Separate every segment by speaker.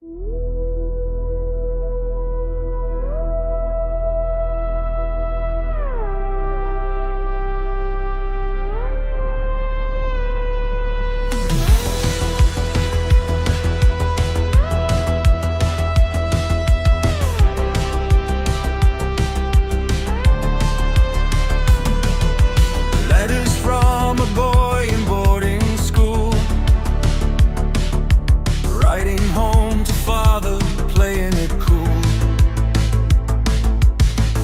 Speaker 1: Letters from a boy in boarding school, writing home to father, playing it cool.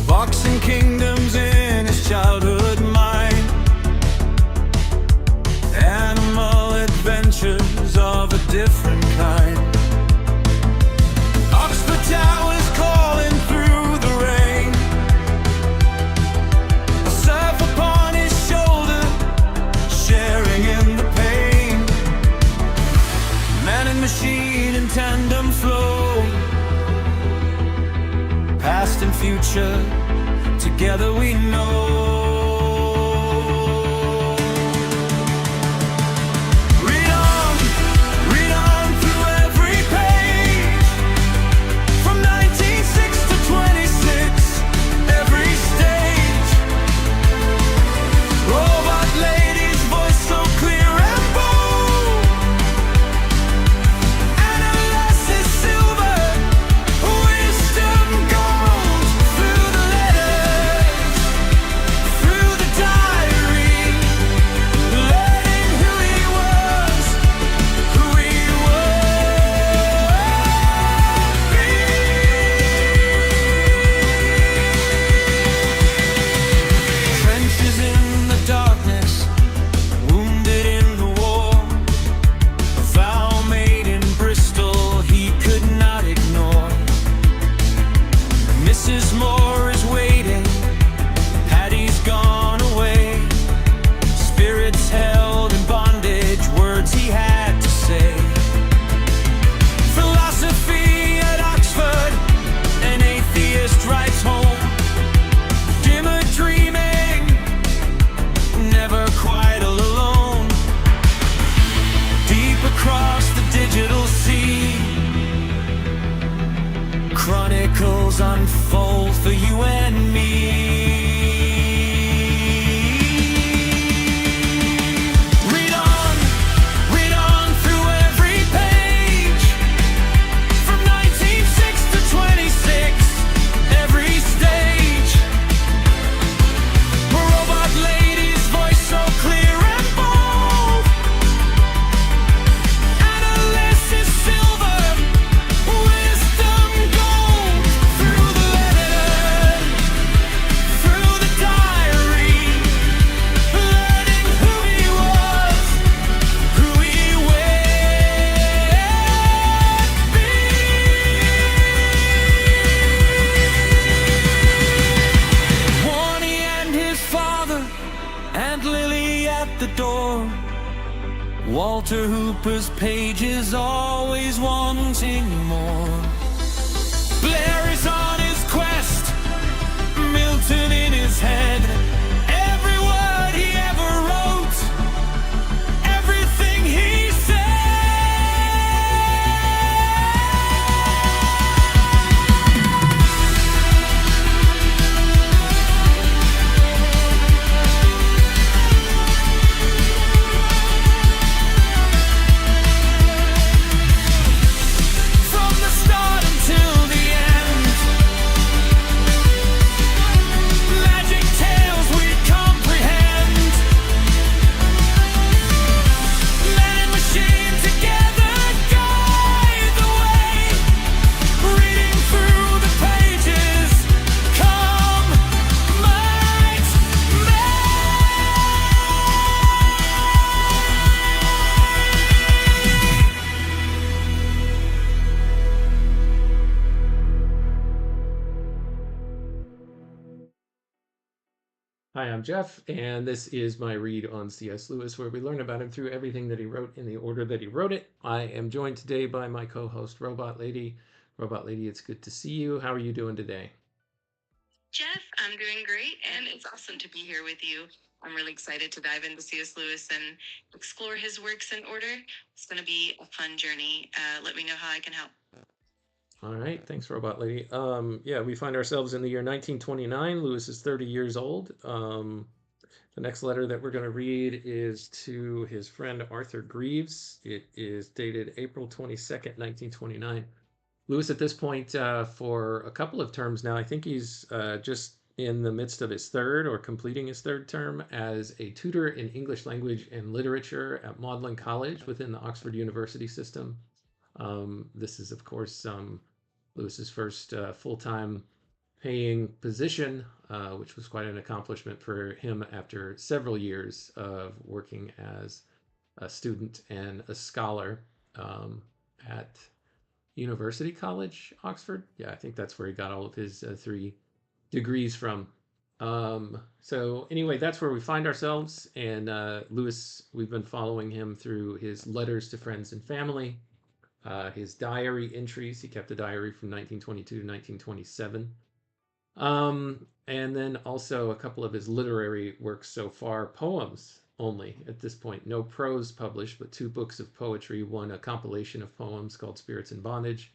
Speaker 1: Boxing kingdoms in his childhood mind, animal adventures of a different kind. Oxford Towers calling through the rain, a surf upon his shoulder, sharing in the pain. Man and machine in tandem flow, past and future, together we know. Read on through every page, from 1906 to 26, every stage. Robot lady's voice so clear and bold, analysis silver, wisdom gold. Through the letters, through the diary, learning who he was, who he would be. Trenches in the darkness, wounded in the war, a vow made in Bristol he could not ignore. Mrs. Moore is waiting, Paddy's gone away. Spirits held in bondage, words he had to say. Philosophy at Oxford, an atheist writes home. Dymer dreaming, never quite all alone. Deep across the digital sea, chronicles unfold for you and me. Read on through every page, from 1906 to 26, every stage. A robot lady's voice so clear and bold, analysis silver, wisdom gold. Through the letters, through the diary, learning who he was, who he would be. Warnie and his father, and Lily at the door. Walter Hooper's pages always wanting more. Blair is on his quest, Milton in his head. Every word he ever wrote, everything he said. From the start until the end, magic tales we comprehend. Man and machine together guide the way, reading through the pages, come might may.
Speaker 2: Hi, I'm Jeff, and this is my read on C.S. Lewis, where we learn about him through everything that he wrote in the order that he wrote it. I am joined today by my co-host, Robot Lady. Robot Lady, it's good to see you. How are you doing today?
Speaker 3: Jeff, I'm doing great, and it's awesome to be here with you. I'm really excited to dive into C.S. Lewis and explore his works in order. It's going to be a fun journey. Let me know how I can help.
Speaker 2: All right, thanks, Robot Lady. Yeah, we find ourselves in the year 1929. Lewis is 30 years old. The next letter that we're going to read is to his friend Arthur Greaves. It is dated April 22nd, 1929. Lewis, at this point, for a couple of terms now, I think he's just in the midst of his third or completing his third term as a tutor in English language and literature at Magdalen College within the Oxford University system. This is, of course, Lewis's first full-time paying position, which was quite an accomplishment for him after several years of working as a student and a scholar at University College, Oxford. Yeah, I think that's where he got all of his 3 degrees from. So anyway, that's where we find ourselves. And Lewis, we've been following him through his letters to friends and family, his diary entries. He kept a diary from 1922 to 1927. And then also a couple of his literary works so far, poems only at this point. No prose published, but 2 books of poetry. One, a compilation of poems called Spirits in Bondage.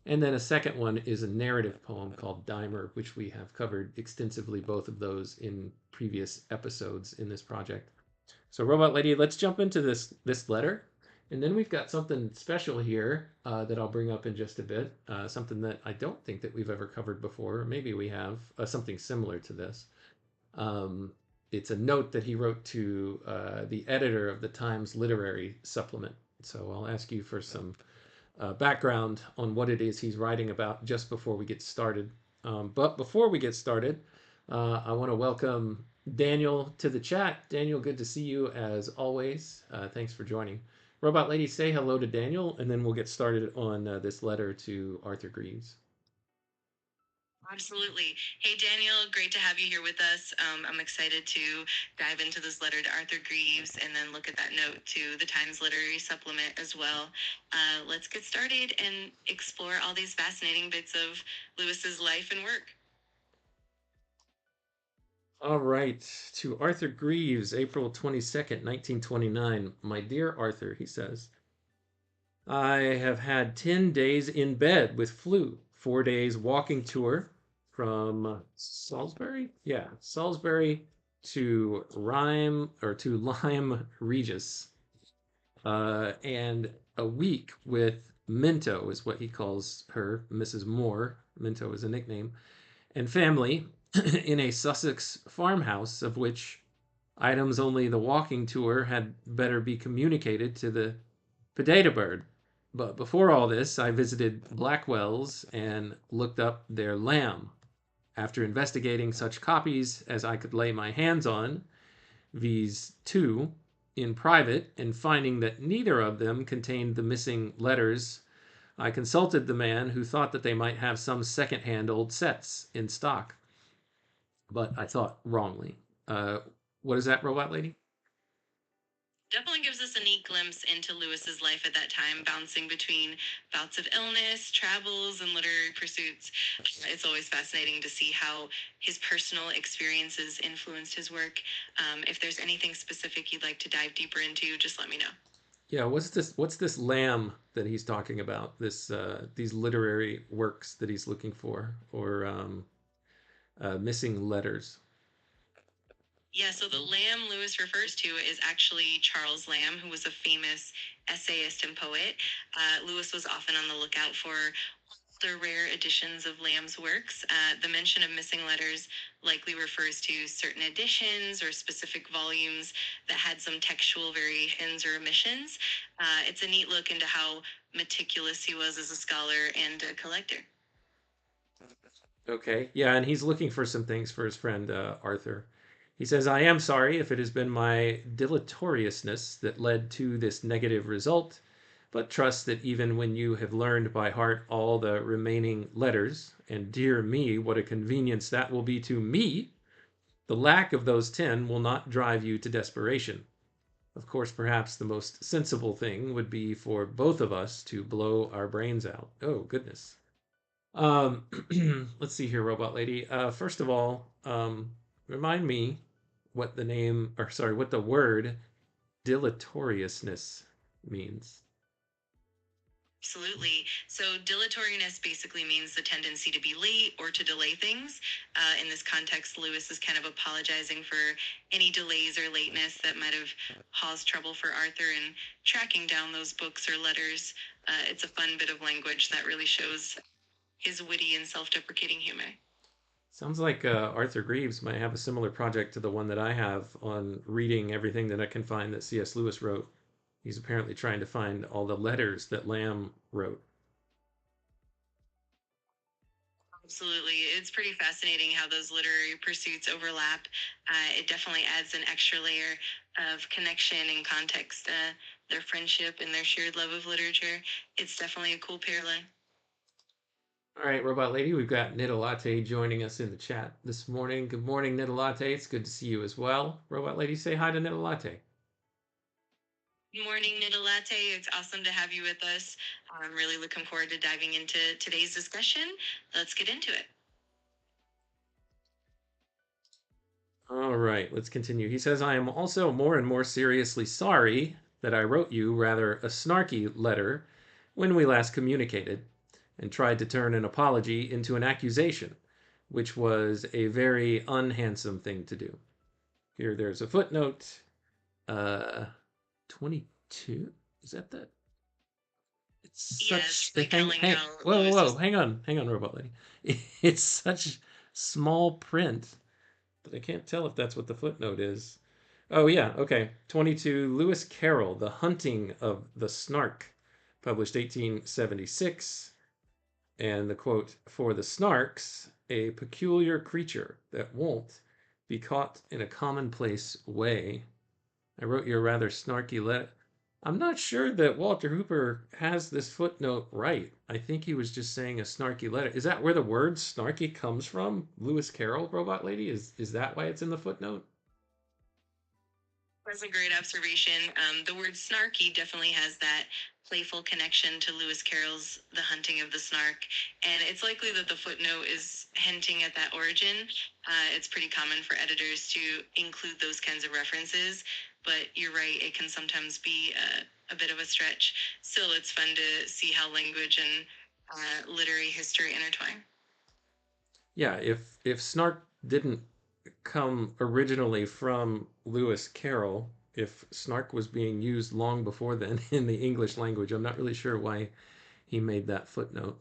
Speaker 2: And then a second one is a narrative poem called Dymer, which we have covered extensively, both of those in previous episodes in this project. So, Robot Lady, let's jump into this letter. And then we've got something special here that I'll bring up in just a bit. Something that I don't think that we've ever covered before. Maybe we have something similar to this. It's a note that he wrote to the editor of the Times Literary Supplement. So I'll ask you for some background on what it is he's writing about just before we get started. But before we get started, I want to welcome Daniel to the chat. Daniel, good to see you as always. Thanks for joining. Robot Lady, say hello to Daniel, and then we'll get started on this letter to Arthur Greaves.
Speaker 3: Absolutely. Hey, Daniel, great to have you here with us. I'm excited to dive into this letter to Arthur Greaves and then look at that note to the Times Literary Supplement as well. Let's get started and explore all these fascinating bits of Lewis's life and work.
Speaker 2: All right, to Arthur Greaves, April 22nd, 1929. My dear Arthur, he says, I have had 10 days in bed with flu, 4 days walking tour from Salisbury? Yeah, Salisbury to Lyme Regis, and a week with Minto is what he calls her, Mrs. Moore. Minto is a nickname, and family in a Sussex farmhouse, of which items only the walking tour had better be communicated to the potato bird. But before all this, I visited Blackwell's and looked up their lamb. After investigating such copies as I could lay my hands on, viz. 2, in private, and finding that neither of them contained the missing letters, I consulted the man who thought that they might have some second-hand old sets in stock. But I thought wrongly. What is that, Robot Lady?
Speaker 3: Definitely gives us a neat glimpse into Lewis's life at that time, bouncing between bouts of illness, travels, and literary pursuits. It's always fascinating to see how his personal experiences influenced his work. If there's anything specific you'd like to dive deeper into, just let me know.
Speaker 2: Yeah, what's this lamb that he's talking about? These literary works that he's looking for, or missing letters.
Speaker 3: Yeah, so the Lamb Lewis refers to is actually Charles Lamb, who was a famous essayist and poet. Lewis was often on the lookout for the rare editions of Lamb's works. The mention of missing letters likely refers to certain editions or specific volumes that had some textual variations or omissions. It's a neat look into how meticulous he was as a scholar and a collector.
Speaker 2: Okay, yeah, and he's looking for some things for his friend Arthur. He says, I am sorry if it has been my dilatoriousness that led to this negative result, but trust that even when you have learned by heart all the remaining letters, and dear me, what a convenience that will be to me, the lack of those 10 will not drive you to desperation. Of course, perhaps the most sensible thing would be for both of us to blow our brains out. Oh, goodness. Let's see here, Robot Lady. First of all, remind me, what the name, or sorry, what the word dilatoriousness means.
Speaker 3: Absolutely. So dilatoriness basically means the tendency to be late or to delay things. In this context, Lewis is kind of apologizing for any delays or lateness that might have caused trouble for Arthur in tracking down those books or letters. It's a fun bit of language that really shows his witty and self-deprecating humor.
Speaker 2: Sounds like Arthur Greaves might have a similar project to the one that I have on reading everything that I can find that C.S. Lewis wrote. He's apparently trying to find all the letters that Lamb wrote.
Speaker 3: Absolutely. It's pretty fascinating how those literary pursuits overlap. It definitely adds an extra layer of connection and context. Their friendship and their shared love of literature. It's definitely a cool parallel.
Speaker 2: All right, Robot Lady, we've got Nidalate joining us in the chat this morning. Good morning, Nidalate. It's good to see you as well. Robot Lady, say hi to Nidalate.
Speaker 3: Good morning, Nidalate. It's awesome to have you with us. I'm really looking forward to diving into today's discussion. Let's get into it.
Speaker 2: All right, let's continue. He says, I am also more and more seriously sorry that I wrote you rather a snarky letter when we last communicated and tried to turn an apology into an accusation, which was a very unhandsome thing to do. Here, there's a footnote. 22? Is that that? It's
Speaker 3: Yes,
Speaker 2: such whoa, hang on, Robot Lady. It's such small print that I can't tell if that's what the footnote is. Oh yeah, okay. 22, Lewis Carroll, The Hunting of the Snark, published 1876. And the quote, for the snarks, a peculiar creature that won't be caught in a commonplace way. I wrote you a rather snarky letter. I'm not sure that Walter Hooper has this footnote right. I think he was just saying a snarky letter. Is that where the word snarky comes from? Lewis Carroll, Robot Lady? Is that why it's in the footnote?
Speaker 3: That's a great observation. The word snarky definitely has that playful connection to Lewis Carroll's The Hunting of the Snark, and it's likely that the footnote is hinting at that origin. It's pretty common for editors to include those kinds of references, but you're right, it can sometimes be a bit of a stretch. Still, it's fun to see how language and literary history intertwine.
Speaker 2: Yeah, if snark didn't come originally from Lewis Carroll, if snark was being used long before then in the English language, I'm not really sure why he made that footnote.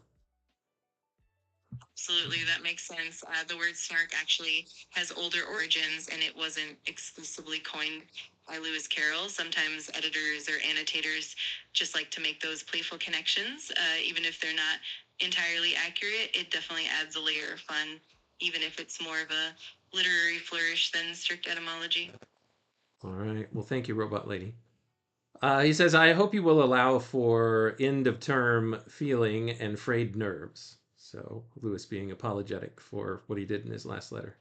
Speaker 3: Absolutely, that makes sense. The word snark actually has older origins, and it wasn't exclusively coined by Lewis Carroll. Sometimes editors or annotators just like to make those playful connections. Even if they're not entirely accurate, it definitely adds a layer of fun, even if it's more of a literary flourish than strict etymology.
Speaker 2: All right. Well, thank you, Robot Lady. He says, I hope you will allow for end of term feeling and frayed nerves. So, Lewis being apologetic for what he did in his last letter.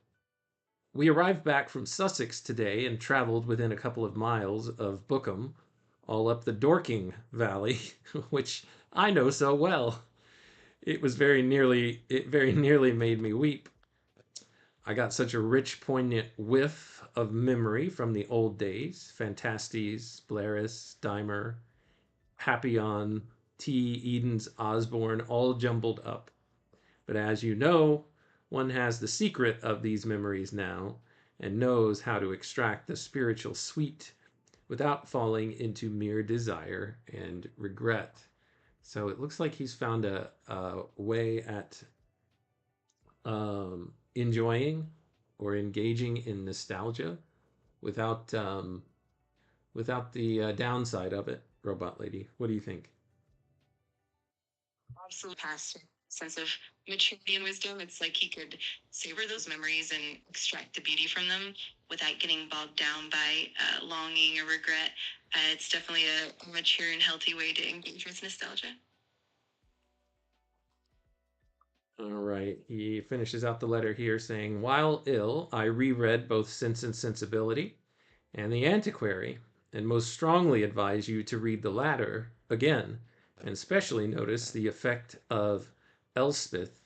Speaker 2: We arrived back from Sussex today and traveled within a couple of miles of Bookham, all up the Dorking Valley, which I know so well. It very nearly made me weep. I got such a rich, poignant whiff of memory from the old days. Fantastes, Blaris, Dymer, Papillon, T. Eden's Osborne, all jumbled up. But as you know, one has the secret of these memories now and knows how to extract the spiritual sweet without falling into mere desire and regret. So it looks like he's found a way at enjoying or engaging in nostalgia without the downside of it. Robot Lady, what do you think?
Speaker 3: Absolute past sense of maturity and wisdom. It's like he could savor those memories and extract the beauty from them without getting bogged down by longing or regret. It's definitely a mature and healthy way to engage with nostalgia.
Speaker 2: All right. He finishes out the letter here saying, while ill, I reread both Sense and Sensibility and The Antiquary, and most strongly advise you to read the latter again, and especially notice the effect of Elspeth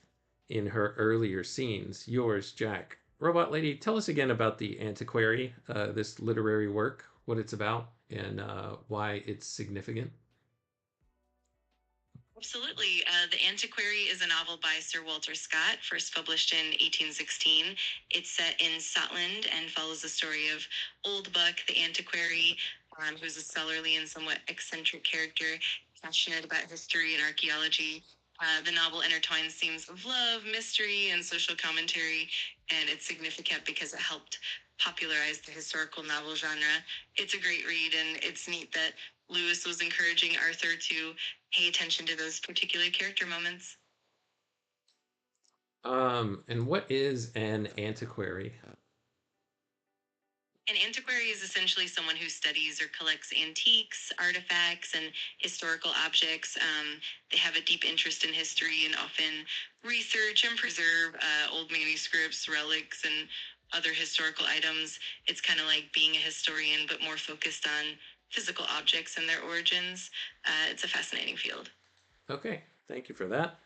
Speaker 2: in her earlier scenes. Yours, Jack, Robot Lady, tell us again about the Antiquary, this literary work, what it's about, and why it's significant.
Speaker 3: Absolutely. The Antiquary is a novel by Sir Walter Scott, first published in 1816. It's set in Scotland and follows the story of Old Buck, the antiquary, who's a scholarly and somewhat eccentric character, passionate about history and archaeology. The novel intertwines themes of love, mystery, and social commentary, and it's significant because it helped popularize the historical novel genre. It's a great read, and it's neat that Lewis was encouraging Arthur to pay attention to those particular character moments.
Speaker 2: And what is an antiquary?
Speaker 3: An antiquary is essentially someone who studies or collects antiques, artifacts, and historical objects. They have a deep interest in history and often research and preserve old manuscripts, relics, and other historical items. It's kind of like being a historian, but more focused on physical objects and their origins. It's a fascinating field.
Speaker 2: Okay, thank you for that.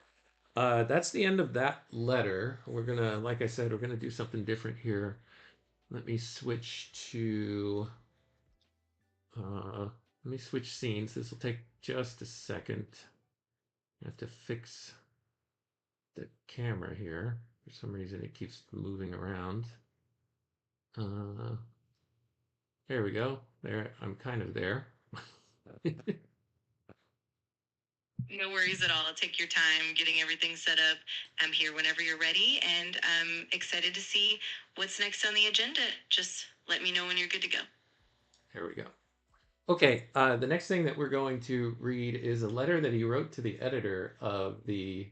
Speaker 2: That's the end of that letter. We're gonna, like I said, we're gonna do something different here. Let me switch to, let me switch scenes. This will take just a second. I have to fix the camera here. For some reason, it keeps moving around. There we go. There, I'm kind of there.
Speaker 3: No worries at all. Take your time getting everything set up. I'm here whenever you're ready, and I'm excited to see what's next on the agenda. Just let me know when you're good to go.
Speaker 2: There we go. Okay, the next thing that we're going to read is a letter that he wrote to the editor of the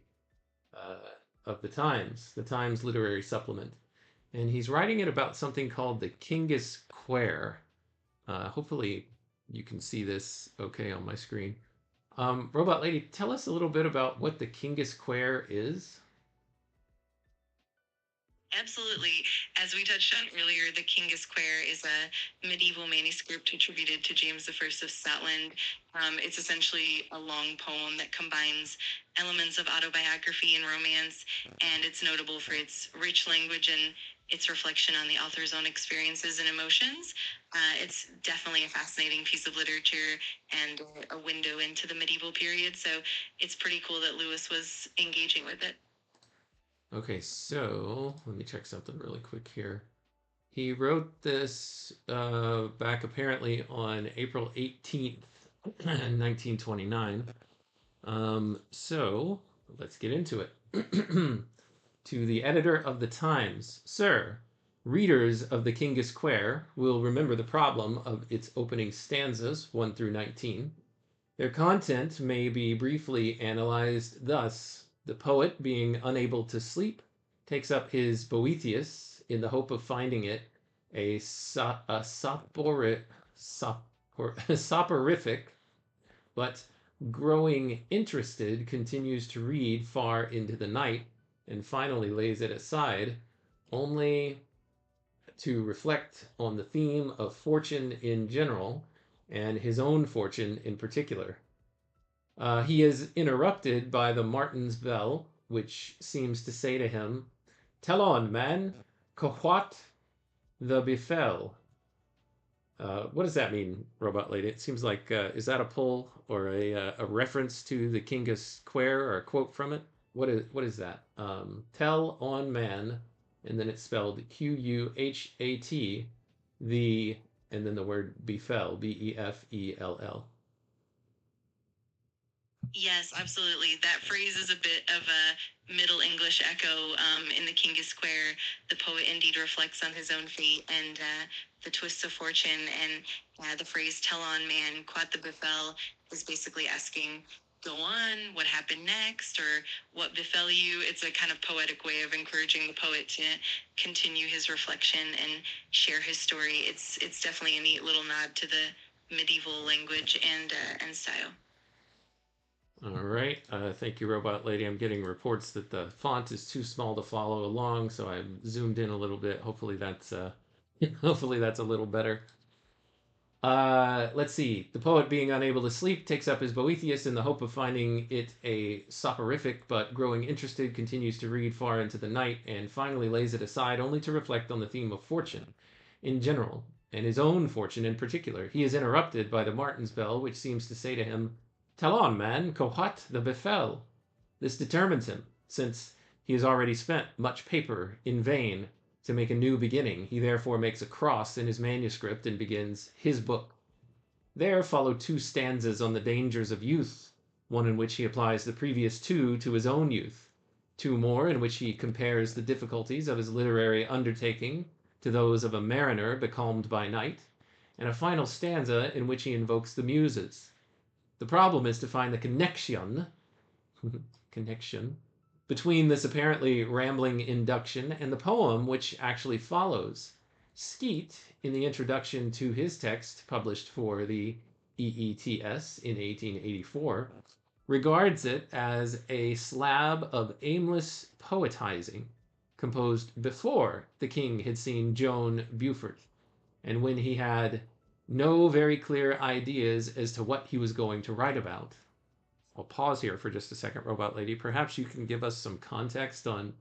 Speaker 2: Times literary supplement, and he's writing it about something called the Kingus Quare. Hopefully, you can see this okay on my screen. Robot Lady, tell us a little bit about what the Kingus Quare is.
Speaker 3: Absolutely. As we touched on earlier, the Kingus Quare is a medieval manuscript attributed to James I of Scotland. It's essentially a long poem that combines elements of autobiography and romance, and it's notable for its rich language and its reflection on the author's own experiences and emotions. It's definitely a fascinating piece of literature and a window into the medieval period, so it's pretty cool that Lewis was engaging with it.
Speaker 2: Okay, so let me check something really quick here. He wrote this back apparently on April 18th, 1929. So let's get into it. To the editor of the Times, Sir, readers of the Kingus Quare will remember the problem of its opening stanzas, 1 through 19. Their content may be briefly analyzed thus. The poet, being unable to sleep, takes up his Boethius in the hope of finding it a soporific, but growing interested, continues to read far into the night and finally lays it aside, only to reflect on the theme of fortune in general and his own fortune in particular. He is interrupted by the martin's bell, which seems to say to him, "Tell on, man, what the befell." What does that mean, Robot Lady? It seems like, is that a pull or a reference to the Kingus Quare or a quote from it? What is that? Tell on, man, and then it's spelled Quhat, and then the word befell, Befell.
Speaker 3: Yes, absolutely. That phrase is a bit of a Middle English echo. In the Kingus Quare, the poet indeed reflects on his own fate and the twists of fortune. And the phrase "tell on, man, quat the befell" is basically asking, "Go on, what happened next?" or "What befell you?" It's a kind of poetic way of encouraging the poet to continue his reflection and share his story. It's definitely a neat little nod to the medieval language and style.
Speaker 2: All right. Thank you, Robot Lady. I'm getting reports that the font is too small to follow along, so I've zoomed in a little bit. Hopefully that's hopefully that's a little better. Let's see. The poet, being unable to sleep, takes up his Boethius in the hope of finding it a soporific, but growing interested, continues to read far into the night, and finally lays it aside only to reflect on the theme of fortune in general, and his own fortune in particular. He is interrupted by the martin's bell, which seems to say to him, "Tell on, man, cohat the befell." This determines him, since he has already spent much paper in vain to make a new beginning. He therefore makes a cross in his manuscript and begins his book. There follow 2 stanzas on the dangers of youth, one in which he applies the previous 2 to his own youth, 2 more in which he compares the difficulties of his literary undertaking to those of a mariner becalmed by night, and a final stanza in which he invokes the muses. The problem is to find the connection between this apparently rambling induction and the poem which actually follows. Skeat, in the introduction to his text published for the EETS in 1884, regards it as a slab of aimless poetizing composed before the king had seen Joan Beaufort, and when he had no very clear ideas as to what he was going to write about. I'll pause here for just a second, Robot Lady. Perhaps you can give us some context on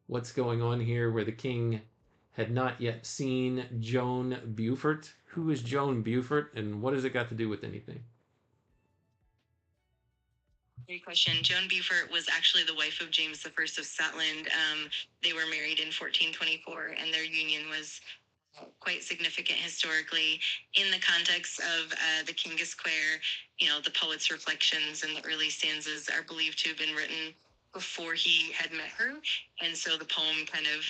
Speaker 2: what's going on here where the king had not yet seen Joan Beaufort. Who is Joan Beaufort, and what has it got to do with anything?
Speaker 3: Great question. Joan Beaufort was actually the wife of James I of Scotland. They were married in 1424, and their union was quite significant historically. In the context of the King is Square, the poet's reflections in the early stanzas are believed to have been written before he had met her, and so the poem kind of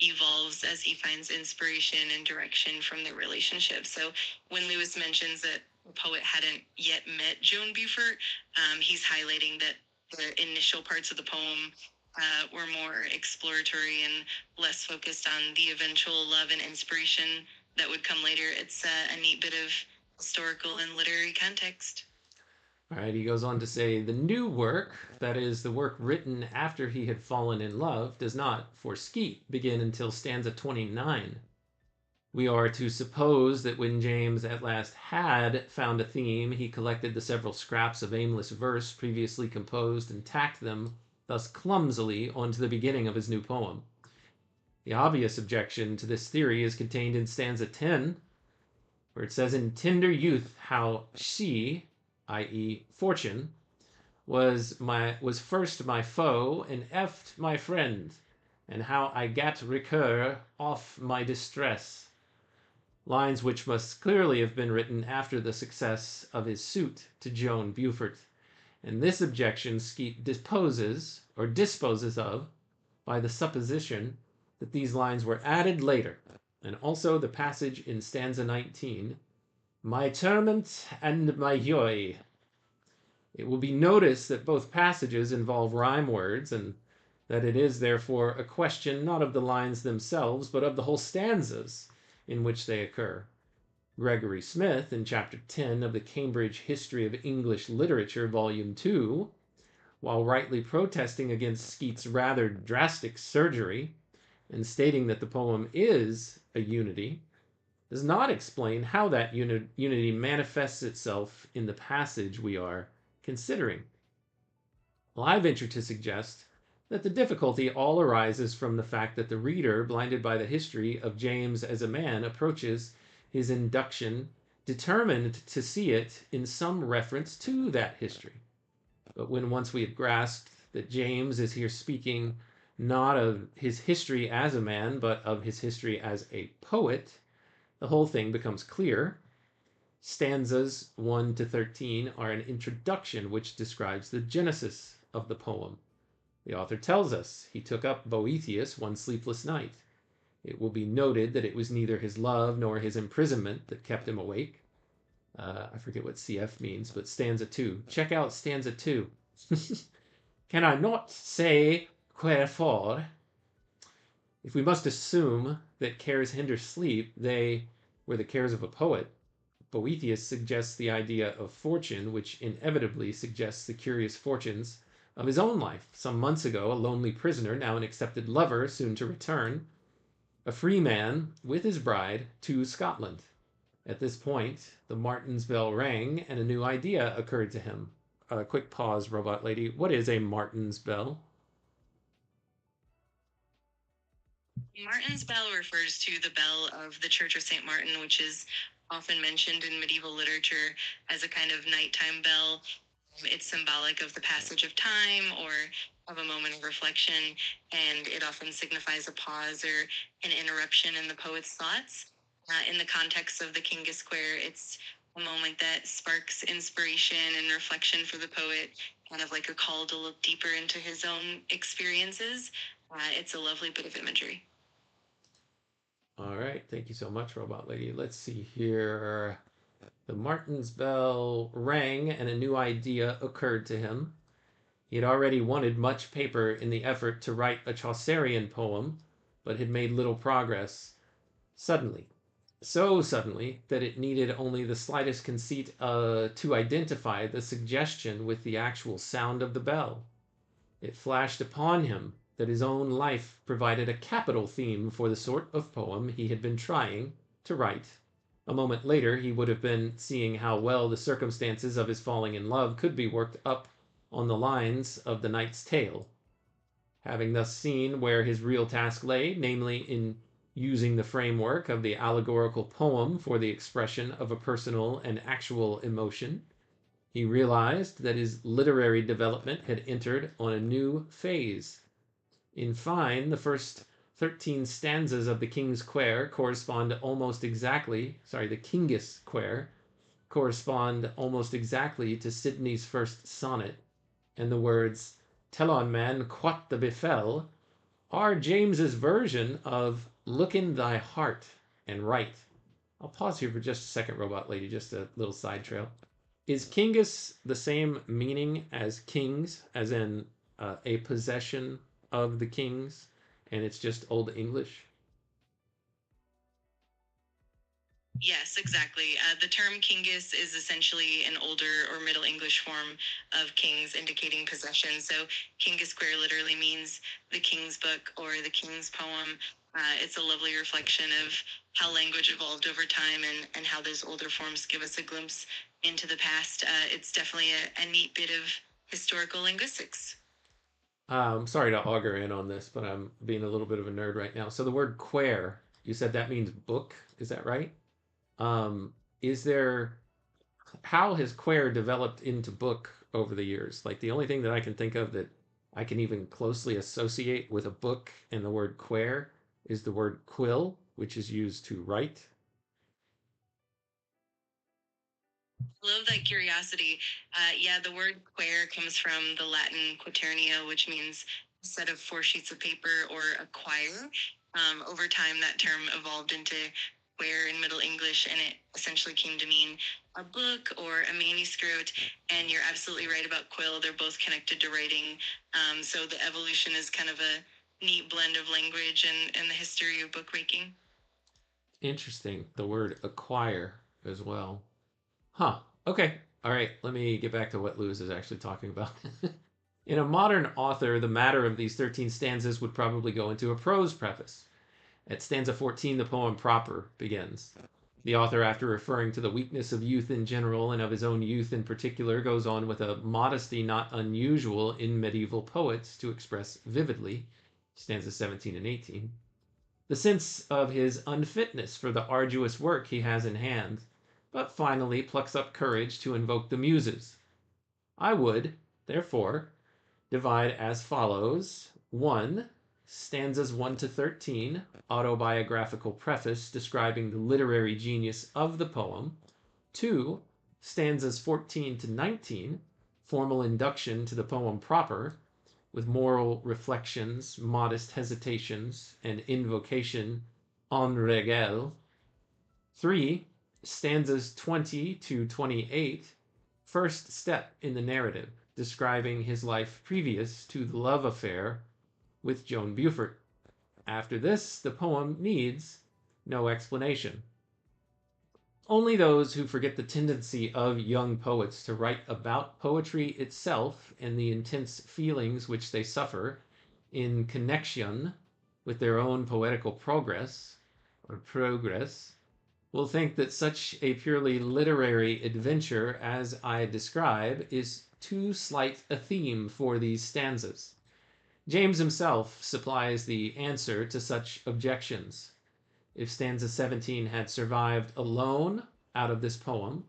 Speaker 3: evolves as he finds inspiration and direction from their relationship. So when Lewis mentions that the poet hadn't yet met Joan Beaufort, he's highlighting that the initial parts of the poem were more exploratory and less focused on the eventual love and inspiration that would come later. It's a neat bit of historical and literary context.
Speaker 2: All right, he goes on to say, the new work, that is, the work written after he had fallen in love, does not, for Skeat, begin until stanza 29. We are to suppose that when James at last had found a theme, he collected the several scraps of aimless verse previously composed and tacked them thus clumsily onto the beginning of his new poem. The obvious objection to this theory is contained in stanza 10, where it says, in tender youth how she, i.e. fortune, was first my foe and eft my friend, and how I gat recur off my distress. Lines which must clearly have been written after the success of his suit to Joan Beaufort. And this objection Skeat disposes of by the supposition that these lines were added later, and also the passage in stanza 19, my torment and my joy. It will be noticed that both passages involve rhyme words, and that it is therefore a question not of the lines themselves, but of the whole stanzas in which they occur. Gregory Smith, in chapter 10 of the Cambridge History of English Literature, volume 2, while rightly protesting against Skeat's rather drastic surgery and stating that the poem is a unity, does not explain how that unity manifests itself in the passage we are considering. Well, I venture to suggest that the difficulty all arises from the fact that the reader, blinded by the history of James as a man, approaches his induction determined to see it in some reference to that history. But when once we have grasped that James is here speaking not of his history as a man, but of his history as a poet, the whole thing becomes clear. Stanzas 1 to 13 are an introduction which describes the genesis of the poem. The author tells us he took up Boethius one sleepless night. It will be noted that it was neither his love nor his imprisonment that kept him awake. I forget what CF means, but stanza 2. Check out stanza 2. Can I not say wherefore? If we must assume that cares hinder sleep, they were the cares of a poet. Boethius suggests the idea of fortune, which inevitably suggests the curious fortunes of his own life. Some months ago, a lonely prisoner, now an accepted lover, soon to return, a free man with his bride to Scotland. At this point, the Martin's bell rang and a new idea occurred to him. A quick pause, Robot Lady. What is a Martin's bell?
Speaker 3: Martin's bell refers to the bell of the Church of St. Martin, which is often mentioned in medieval literature as a kind of nighttime bell. It's symbolic of the passage of time or of a moment of reflection, and it often signifies a pause or an interruption in the poet's thoughts. In the context of the Kinga Square, it's a moment that sparks inspiration and reflection for the poet, kind of like a call to look deeper into his own experiences. It's a lovely bit of imagery.
Speaker 2: All right, thank you so much, Robot Lady. Let's see here. The Martin's bell rang and a new idea occurred to him. He had already wanted much paper in the effort to write a Chaucerian poem, but had made little progress. Suddenly, so suddenly that it needed only the slightest conceit to identify the suggestion with the actual sound of the bell. It flashed upon him that his own life provided a capital theme for the sort of poem he had been trying to write. A moment later, he would have been seeing how well the circumstances of his falling in love could be worked up on the lines of the Knight's Tale. Having thus seen where his real task lay, namely in using the framework of the allegorical poem for the expression of a personal and actual emotion, he realized that his literary development had entered on a new phase. In fine, the first 13 stanzas of the King's Quair correspond almost exactly, the Kingus Quair correspond almost exactly to Sidney's first sonnet, and the words "Tell on man quhat the befell" are James's version of "Look in thy heart and write." I'll pause here for just a second, Robot Lady, just a little side trail. Is Kingus the same meaning as kings, as in a possession of the kings, and it's just Old English?
Speaker 3: Yes, exactly. The term kingus is essentially an older or Middle English form of kings, indicating possession. So Kinga Square literally means the king's book or the king's poem. It's a lovely reflection of how language evolved over time and how those older forms give us a glimpse into the past. It's definitely a neat bit of historical linguistics.
Speaker 2: I'm sorry to auger in on this, but I'm being a little bit of a nerd right now. So the word quair, you said that means book, is that right? Is there, how has quair developed into book over the years? Like the only thing that I can think of that I can even closely associate with a book and the word quair is the word quill, which is used to write.
Speaker 3: Love that curiosity. Yeah, the word quair comes from the Latin quaternia, which means a set of 4 sheets of paper or a quire. Over time, that term evolved into quair in Middle English, and it essentially came to mean a book or a manuscript. And you're absolutely right about quill. They're both connected to writing. So the evolution is kind of a neat blend of language and the history of bookmaking.
Speaker 2: Interesting. The word acquire as well. Huh. Okay. All right. Let me get back to what Lewis is actually talking about. In a modern author, the matter of these 13 stanzas would probably go into a prose preface. At stanza 14, the poem proper begins. The author, after referring to the weakness of youth in general and of his own youth in particular, goes on with a modesty not unusual in medieval poets to express vividly, stanzas 17 and 18, the sense of his unfitness for the arduous work he has in hand, but finally plucks up courage to invoke the muses. I would, therefore, divide as follows: 1. Stanzas 1 to 13, autobiographical preface describing the literary genius of the poem. 2. Stanzas 14 to 19, formal induction to the poem proper, with moral reflections, modest hesitations, and invocation en règle. 3. Stanzas 20 to 28, first step in the narrative, describing his life previous to the love affair with Joan Beaufort. After this, the poem needs no explanation. Only those who forget the tendency of young poets to write about poetry itself and the intense feelings which they suffer in connection with their own poetical progress will will think that such a purely literary adventure as I describe is too slight a theme for these stanzas. James himself supplies the answer to such objections. If stanza 17 had survived alone out of this poem,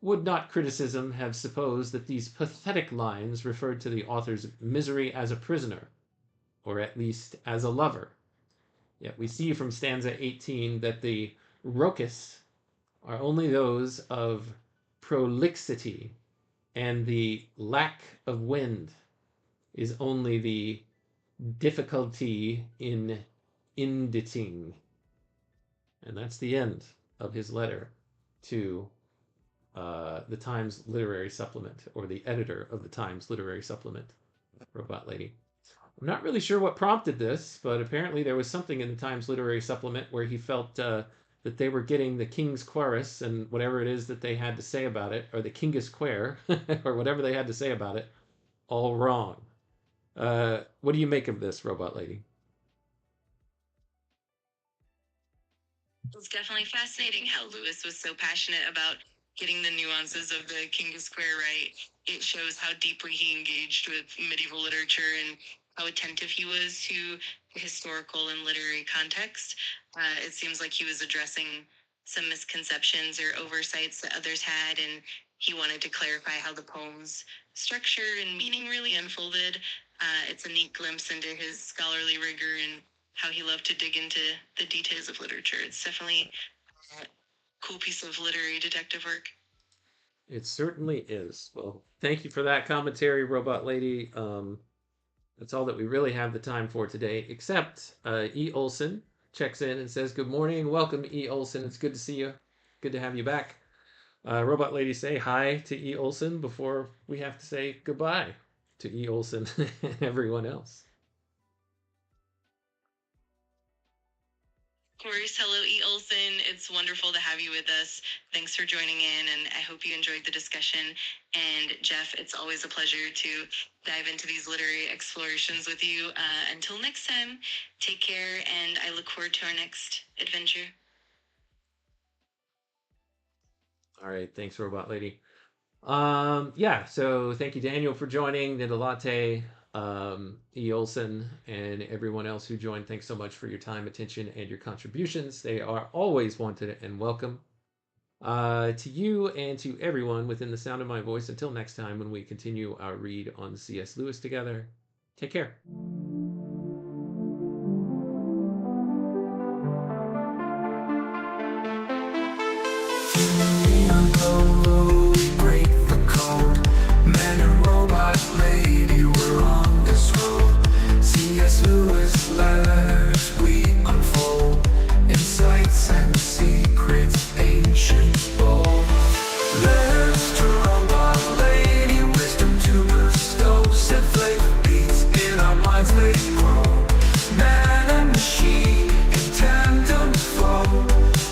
Speaker 2: would not criticism have supposed that these pathetic lines referred to the author's misery as a prisoner, or at least as a lover? Yet we see from stanza 18 that the rhocis are only those of prolixity, and the lack of wind is only the difficulty in inditing. And that's the end of his letter to the Times Literary Supplement, or the editor of the Times Literary Supplement, Robot Lady. I'm not really sure what prompted this, but apparently there was something in the Times Literary Supplement where he felt that they were getting the King's Querus and whatever it is that they had to say about it, or the Kingus Quare, or whatever they had to say about it, all wrong. What do you make of this, Robot Lady?
Speaker 3: It's definitely fascinating how Lewis was so passionate about getting the nuances of the Kingus Quare right. It shows how deeply he engaged with medieval literature and how attentive he was to historical and literary context. It seems like he was addressing some misconceptions or oversights that others had, and he wanted to clarify how the poem's structure and meaning really unfolded. It's a neat glimpse into his scholarly rigor and how he loved to dig into the details of literature. It's definitely a cool piece of literary detective work.
Speaker 2: It certainly is. Well, thank you for that commentary, Robot Lady. That's all that we really have the time for today, except E. Olson checks in and says, "Good morning. Welcome, E. Olson. It's good to see you. Good to have you back." Robot Lady, say hi to E. Olson before we have to say goodbye to E. Olson and everyone else.
Speaker 3: Of course. Hello, E. Olson. It's wonderful to have you with us. Thanks for joining in, and I hope you enjoyed the discussion. And Jeff, it's always a pleasure to dive into these literary explorations with you. Until next time, take care, and I look forward to our next adventure.
Speaker 2: All right. Thanks, Robot Lady. Yeah, so thank you, Daniel, for joining. Nida Latte, E. Olson, and everyone else who joined. Thanks so much for your time, attention, and your contributions. They are always wanted and welcome. To you and to everyone within the sound of my voice, until next time when we continue our read on C.S. Lewis together, take care.
Speaker 1: Break the code. Man and robot lady, we're on this road. C.S. Lewis letters we unfold, insights and secrets ancient bold. Letters to robot lady, wisdom to bestow. Set flavor beats in our minds they grow. Man and machine in tandem flow.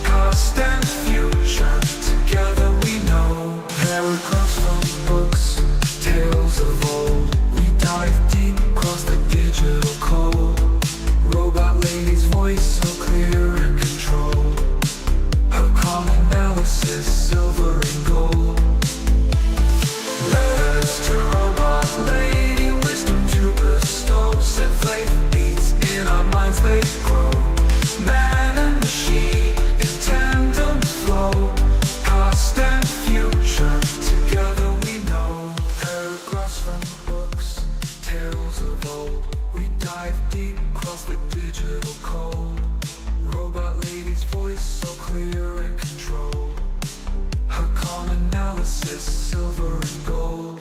Speaker 1: Past and future together we know. Paragraphs from books, tales of old. We dive deep across the digital code. Robot lady's voice so clear and controlled. Her calm analysis, silver and gold. Letters to robot lady, wisdom to bestow. Set flavor beats in our minds they grow. Man and machine in tandem flow. Past and future together we know. Paragraphs from books, tales of old. We dive deep across the digital code. Robot lady's voice so clear and controlled. Her calm analysis, silver and gold.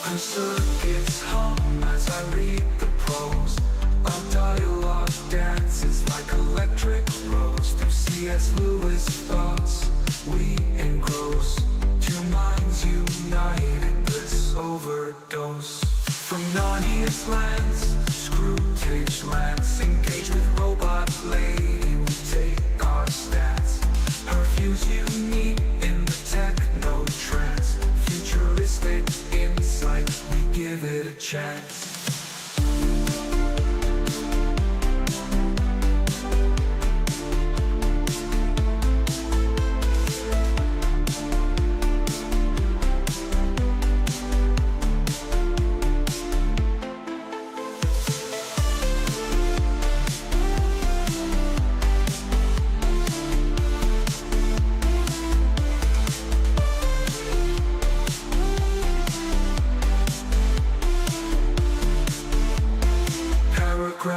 Speaker 1: Her circuits hum as I read the prose. Our dialogue dances like electric rose. Through C.S. Lewis thoughts we engross. Two minds united, bliss overdose. From Narnia's lands, Screwtape lands, engage with robot lady, we take our stance. Her views unique in the techno trance. Futuristic insight, we give it a chance.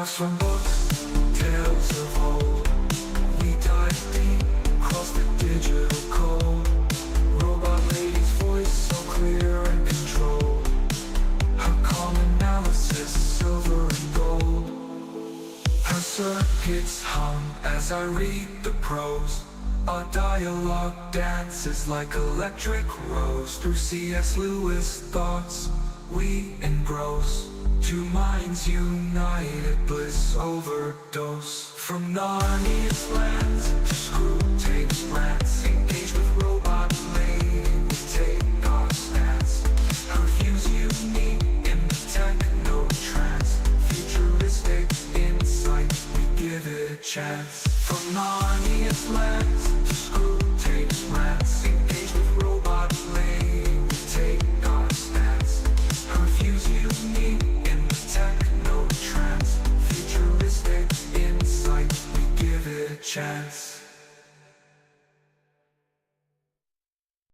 Speaker 1: Photographs from books, tales of old. We dive deep, cross the digital code. Robot lady's voice so clear and controlled. Her calm analysis, silver and gold. Her circuits hum as I read the prose. Our dialogue dances like electric rose. Through C.S. Lewis thoughts we engross. Two minds united, bliss overdose. From Narnia's lands to Screwtape's rants.